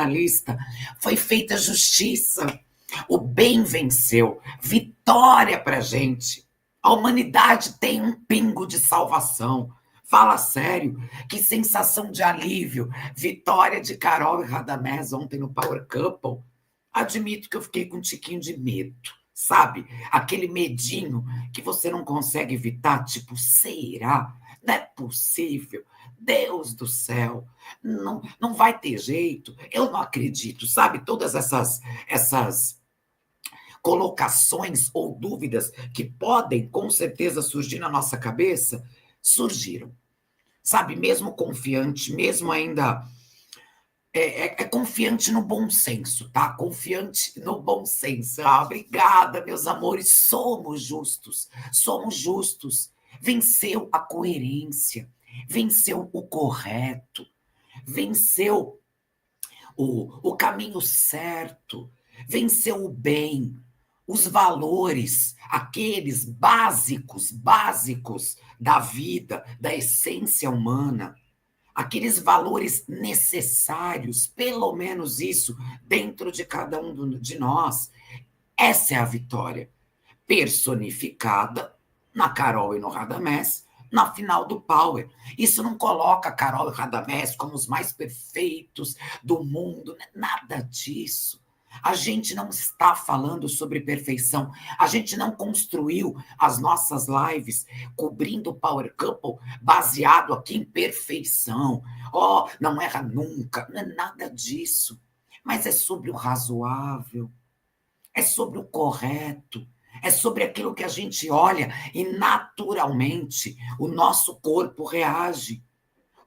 sensacionalista. Foi feita justiça. O bem venceu. Vitória pra gente. A humanidade tem um pingo de salvação. Fala sério, que sensação de alívio. Vitória de Carol e Radamés ontem no Power Couple. Admito que eu fiquei com um tiquinho de medo, sabe? Aquele medinho que você não consegue evitar, tipo, será? Não é possível. Deus do céu, não vai ter jeito. Eu não acredito, sabe? Todas essas colocações ou dúvidas que podem, com certeza, surgir na nossa cabeça, surgiram. Sabe, mesmo confiante, mesmo ainda confiante no bom senso, tá? Confiante no bom senso. Ah, obrigada, meus amores. Somos justos. Somos justos. Venceu a coerência. Venceu o correto. Venceu o caminho certo. Venceu o bem. Os valores, aqueles básicos da vida, da essência humana. Aqueles valores necessários, pelo menos isso, dentro de cada um de nós. Essa é a vitória, personificada na Carol e no Radamés, na final do Power. Isso não coloca a Carol e o Radamés como os mais perfeitos do mundo, nada disso. A gente não está falando sobre perfeição. A gente não construiu as nossas lives cobrindo o Power Couple baseado aqui em perfeição. Oh, não erra nunca. Não é nada disso. Mas é sobre o razoável. É sobre o correto. É sobre aquilo que a gente olha e naturalmente o nosso corpo reage.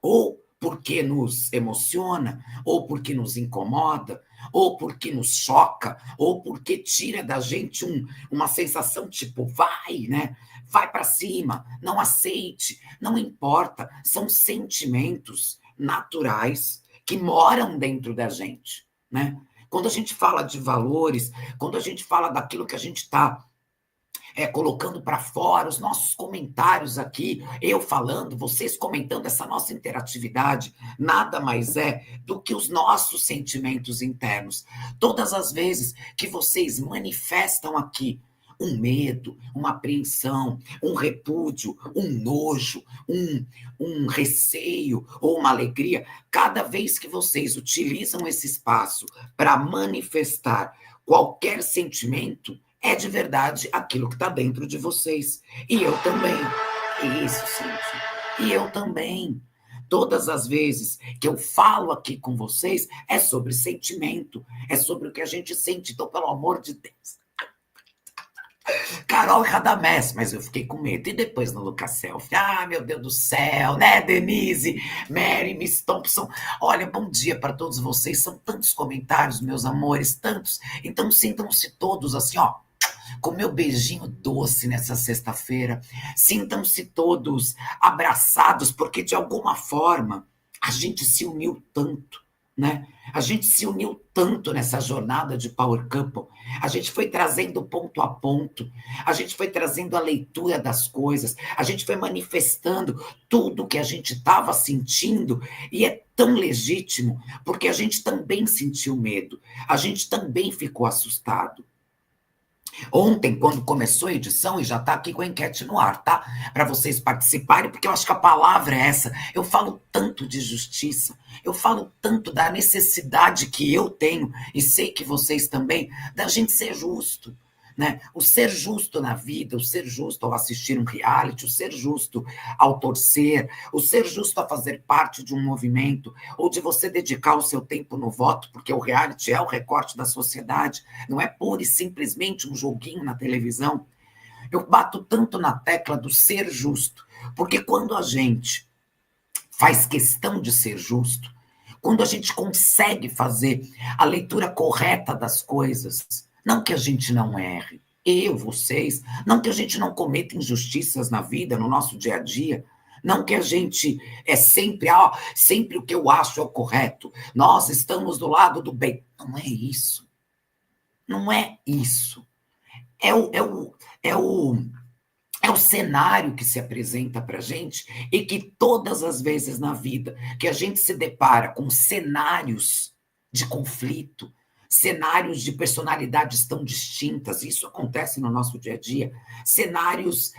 Ou porque nos emociona, ou porque nos incomoda, ou porque nos choca, ou porque tira da gente uma sensação tipo, vai, né? Vai para cima, não aceite, não importa. São sentimentos naturais que moram dentro da gente, né? Quando a gente fala de valores, quando a gente fala daquilo que a gente está colocando para fora, os nossos comentários aqui, eu falando, vocês comentando, essa nossa interatividade, nada mais é do que os nossos sentimentos internos. Todas as vezes que vocês manifestam aqui um medo, uma apreensão, um repúdio, um nojo, um receio ou uma alegria, cada vez que vocês utilizam esse espaço para manifestar qualquer sentimento, é de verdade aquilo que está dentro de vocês. E eu também. Isso, Cíntia. E eu também. Todas as vezes que eu falo aqui com vocês, é sobre sentimento, é sobre o que a gente sente. Então, pelo amor de Deus. Carol e Radamés, mas eu fiquei com medo. E depois no Lucas Selfie? Ah, meu Deus do céu, né, Denise? Mary, Miss Thompson. Olha, bom dia para todos vocês. São tantos comentários, meus amores, tantos. Então sintam-se todos assim, ó, com meu beijinho doce nessa sexta-feira. Sintam-se todos abraçados, porque de alguma forma a gente se uniu tanto, né? A gente se uniu tanto nessa jornada de Power Couple. A gente foi trazendo ponto a ponto, a gente foi trazendo a leitura das coisas, a gente foi manifestando tudo que a gente estava sentindo, e é tão legítimo, porque a gente também sentiu medo, a gente também ficou assustado. Ontem, quando começou a edição, e já está aqui com a enquete no ar, tá? Para vocês participarem, porque eu acho que a palavra é essa. Eu falo tanto de justiça, eu falo tanto da necessidade que eu tenho, e sei que vocês também, da gente ser justo, né? O ser justo na vida, o ser justo ao assistir um reality, o ser justo ao torcer, o ser justo a fazer parte de um movimento, ou de você dedicar o seu tempo no voto, porque o reality é o recorte da sociedade, não é pura e simplesmente um joguinho na televisão. Eu bato tanto na tecla do ser justo, porque quando a gente faz questão de ser justo, quando a gente consegue fazer a leitura correta das coisas, não que a gente não erre, eu, vocês, não que a gente não cometa injustiças na vida, no nosso dia a dia, não que a gente sempre o que eu acho é o correto, nós estamos do lado do bem. Não é isso. Não é isso. É o cenário que se apresenta para a gente, e que todas as vezes na vida que a gente se depara com cenários de conflito, cenários de personalidades tão distintas, isso acontece no nosso dia a dia, cenários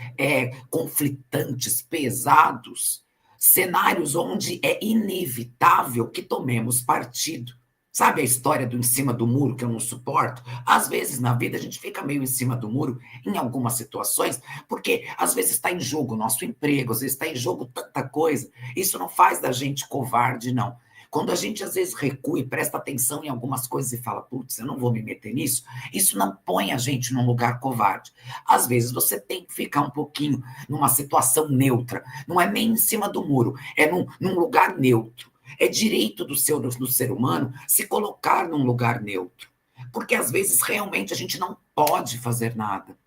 conflitantes, pesados, cenários onde é inevitável que tomemos partido. Sabe a história do em cima do muro que eu não suporto? Às vezes na vida a gente fica meio em cima do muro em algumas situações, porque às vezes está em jogo o nosso emprego, às vezes está em jogo tanta coisa. Isso não faz da gente covarde, não. Quando a gente às vezes recua e presta atenção em algumas coisas e fala, putz, eu não vou me meter nisso, isso não põe a gente num lugar covarde. Às vezes você tem que ficar um pouquinho numa situação neutra, não é nem em cima do muro, é num lugar neutro. É direito do ser humano se colocar num lugar neutro. Porque às vezes realmente a gente não pode fazer nada.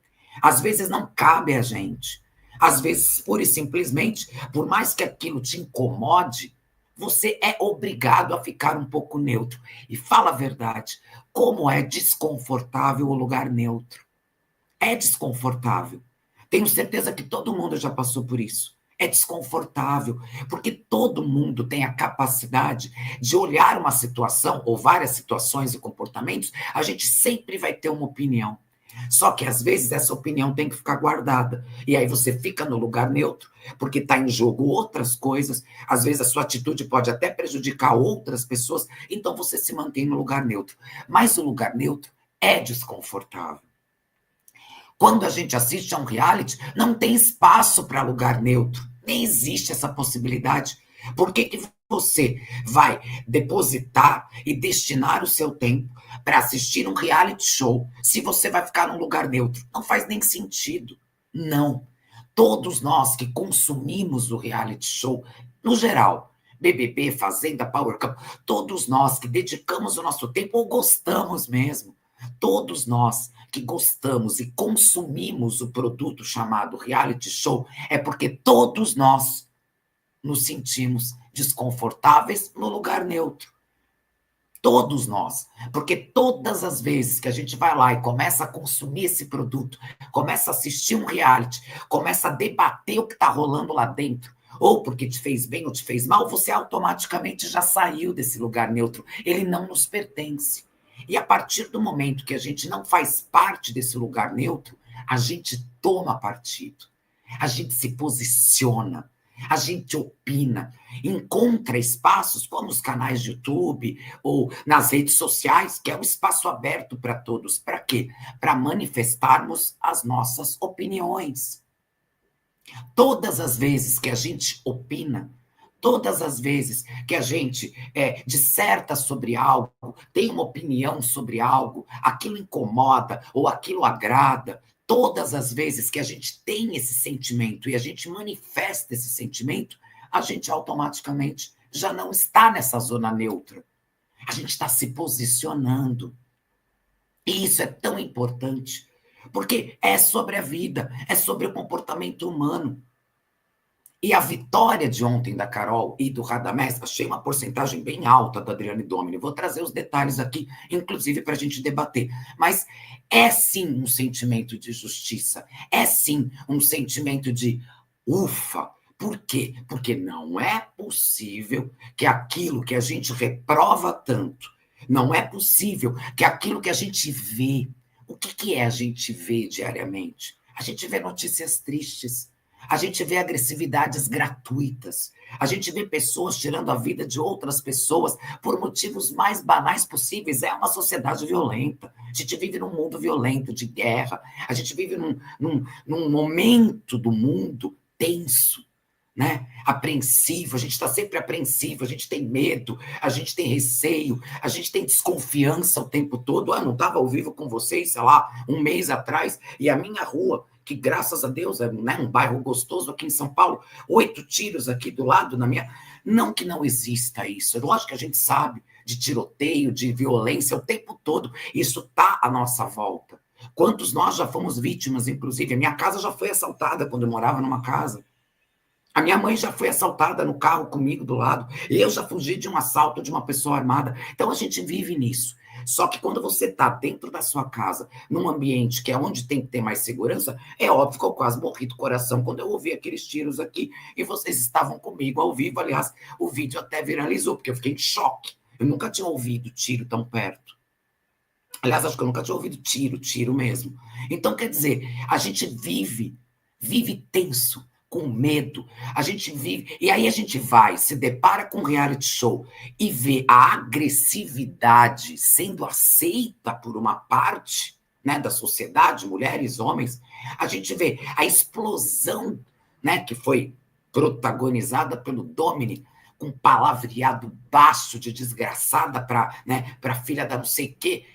Às vezes não cabe a gente. Às vezes, pura e simplesmente, por mais que aquilo te incomode, você é obrigado a ficar um pouco neutro. E fala a verdade, como é desconfortável o lugar neutro. É desconfortável. Tenho certeza que todo mundo já passou por isso. É desconfortável, porque todo mundo tem a capacidade de olhar uma situação, ou várias situações e comportamentos, a gente sempre vai ter uma opinião. Só que, às vezes, essa opinião tem que ficar guardada. E aí você fica no lugar neutro, porque está em jogo outras coisas. Às vezes, a sua atitude pode até prejudicar outras pessoas. Então, você se mantém no lugar neutro. Mas o lugar neutro é desconfortável. Quando a gente assiste a um reality, não tem espaço para lugar neutro. Nem existe essa possibilidade. Por que você vai depositar e destinar o seu tempo para assistir um reality show se você vai ficar num lugar neutro? Não faz nem sentido. Não. Todos nós que consumimos o reality show, no geral, BBB, Fazenda, Power Cup, todos nós que dedicamos o nosso tempo ou gostamos mesmo, todos nós que gostamos e consumimos o produto chamado reality show, é porque todos nós nos sentimos desconfortáveis no lugar neutro. Todos nós. Porque todas as vezes que a gente vai lá e começa a consumir esse produto, começa a assistir um reality, começa a debater o que está rolando lá dentro, ou porque te fez bem ou te fez mal, você automaticamente já saiu desse lugar neutro. Ele não nos pertence. E a partir do momento que a gente não faz parte desse lugar neutro, a gente toma partido, a gente se posiciona, a gente opina, encontra espaços como os canais de YouTube ou nas redes sociais, que é um espaço aberto para todos. Para quê? Para manifestarmos as nossas opiniões. Todas as vezes que a gente opina, todas as vezes que a gente disserta sobre algo, tem uma opinião sobre algo, aquilo incomoda ou aquilo agrada, todas as vezes que a gente tem esse sentimento e a gente manifesta esse sentimento, a gente automaticamente já não está nessa zona neutra. A gente está se posicionando. E isso é tão importante, porque é sobre a vida, é sobre o comportamento humano. E a vitória de ontem da Carol e do Radamés, achei uma porcentagem bem alta da Adriane Domini. Vou trazer os detalhes aqui, inclusive para a gente debater. Mas é sim um sentimento de justiça. É sim um sentimento de ufa. Por quê? Porque não é possível que aquilo que a gente reprova tanto, não é possível que aquilo que a gente vê. O que é a gente vê diariamente? A gente vê notícias tristes. A gente vê agressividades gratuitas. A gente vê pessoas tirando a vida de outras pessoas por motivos mais banais possíveis. É uma sociedade violenta. A gente vive num mundo violento, de guerra. A gente vive num momento do mundo tenso, né? Apreensivo. A gente está sempre apreensivo. A gente tem medo, a gente tem receio, a gente tem desconfiança o tempo todo. Eu não estava ao vivo com vocês, sei lá, um mês atrás, e a minha rua, que graças a Deus é, né, um bairro gostoso aqui em São Paulo, 8 tiros aqui do lado na minha... Não que não exista isso, é lógico que a gente sabe de tiroteio, de violência o tempo todo, isso está à nossa volta. Quantos nós já fomos vítimas, inclusive? A minha casa já foi assaltada quando eu morava numa casa. A minha mãe já foi assaltada no carro comigo do lado. Eu já fugi de um assalto de uma pessoa armada. Então a gente vive nisso. Só que quando você está dentro da sua casa, num ambiente que é onde tem que ter mais segurança, é óbvio que eu quase morri do coração quando eu ouvi aqueles tiros aqui e vocês estavam comigo ao vivo. Aliás, o vídeo até viralizou, porque eu fiquei em choque. Eu nunca tinha ouvido tiro tão perto. Aliás, acho que eu nunca tinha ouvido tiro mesmo. Então, quer dizer, a gente vive tenso, com medo. A gente vive. E aí a gente vai, se depara com um reality show e vê a agressividade sendo aceita por uma parte, né, da sociedade, mulheres, homens. A gente vê a explosão, né, que foi protagonizada pelo Domini, com palavreado baixo de desgraçada para, né, para filha da não sei o quê.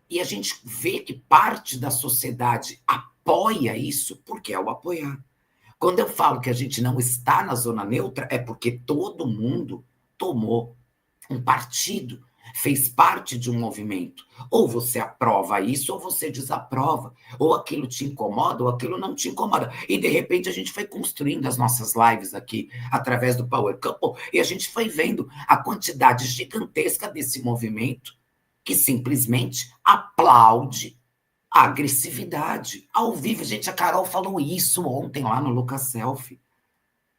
E a gente vê que parte da sociedade apoia isso porque é o apoiar. Quando eu falo que a gente não está na zona neutra, é porque todo mundo tomou um partido, fez parte de um movimento. Ou você aprova isso, ou você desaprova. Ou aquilo te incomoda, ou aquilo não te incomoda. E, de repente, a gente foi construindo as nossas lives aqui, através do Power Couple, e a gente foi vendo a quantidade gigantesca desse movimento que simplesmente aplaude a agressividade. Ao vivo, gente, a Carol falou isso ontem lá no Lucas Selfie,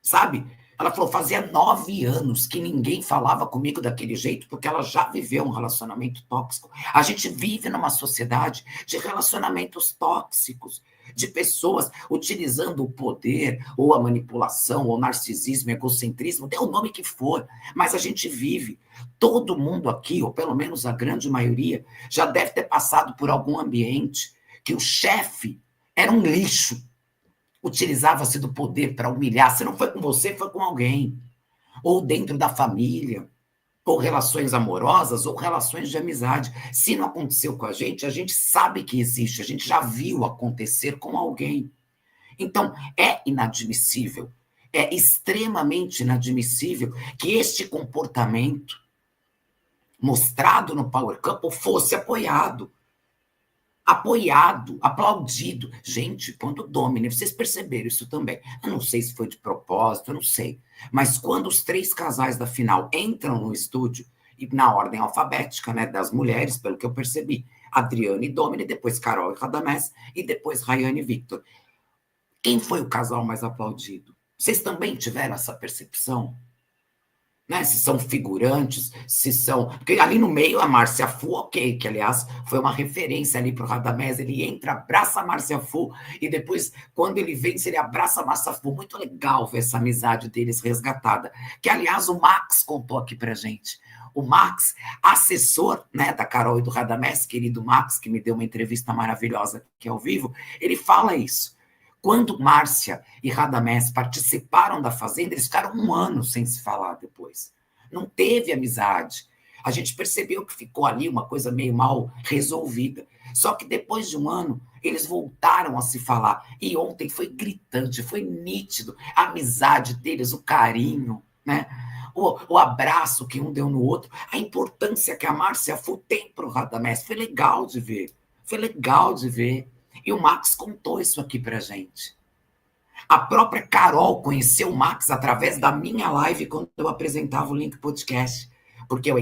sabe? Ela falou, fazia 9 anos que ninguém falava comigo daquele jeito, porque ela já viveu um relacionamento tóxico. A gente vive numa sociedade de relacionamentos tóxicos, de pessoas utilizando o poder, ou a manipulação, ou o narcisismo, egocentrismo, dê o nome que for, mas a gente vive. Todo mundo aqui, ou pelo menos a grande maioria, já deve ter passado por algum ambiente que o chefe era um lixo, utilizava-se do poder para humilhar. Se não foi com você, foi com alguém. Ou dentro da família, ou relações amorosas, ou relações de amizade. Se não aconteceu com a gente sabe que existe, a gente já viu acontecer com alguém. Então, é inadmissível, é extremamente inadmissível que este comportamento mostrado no Power Couple fosse apoiado, aplaudido. Gente, quando o Domini, vocês perceberam isso também. Eu não sei se foi de propósito, eu não sei. Mas quando os 3 casais da final entram no estúdio, e na ordem alfabética, né, das mulheres, pelo que eu percebi, Adriane e Domini, depois Carol e Radamés, e depois Rayane e Victor. Quem foi o casal mais aplaudido? Vocês também tiveram essa percepção? Né? Se são figurantes, se são. Porque ali no meio a Márcia Fu, ok, que aliás foi uma referência ali para o Radamés, ele entra, abraça a Márcia Fu, e depois, quando ele vence, ele abraça a Márcia Fu. Muito legal ver essa amizade deles resgatada. Que aliás o Max contou aqui pra gente. O Max, assessor, né, da Carol e do Radamés, querido Max, que me deu uma entrevista maravilhosa aqui ao vivo, ele fala isso. Quando Márcia e Radamés participaram da Fazenda, eles ficaram 1 ano sem se falar depois. Não teve amizade. A gente percebeu que ficou ali uma coisa meio mal resolvida. Só que depois de 1 ano, eles voltaram a se falar. E ontem foi gritante, foi nítido. A amizade deles, o carinho, né? O abraço que um deu no outro. A importância que a Márcia Fu tem para o Radamés. Foi legal de ver. Foi legal de ver. E o Max contou isso aqui pra gente. A própria Carol conheceu o Max através da minha live quando eu apresentava o Link Podcast. Porque eu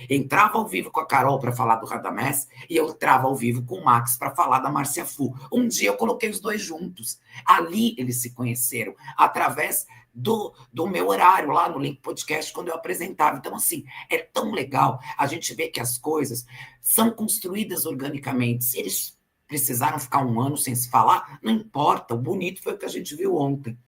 entrava ao vivo com a Carol para falar do Radamés e eu entrava ao vivo com o Max para falar da Márcia Fu. Um dia eu coloquei os dois juntos. Ali eles se conheceram, através do meu horário lá no Link Podcast, quando eu apresentava. Então, assim, é tão legal a gente ver que as coisas são construídas organicamente. Se eles precisaram ficar 1 ano sem se falar, não importa, o bonito foi o que a gente viu ontem.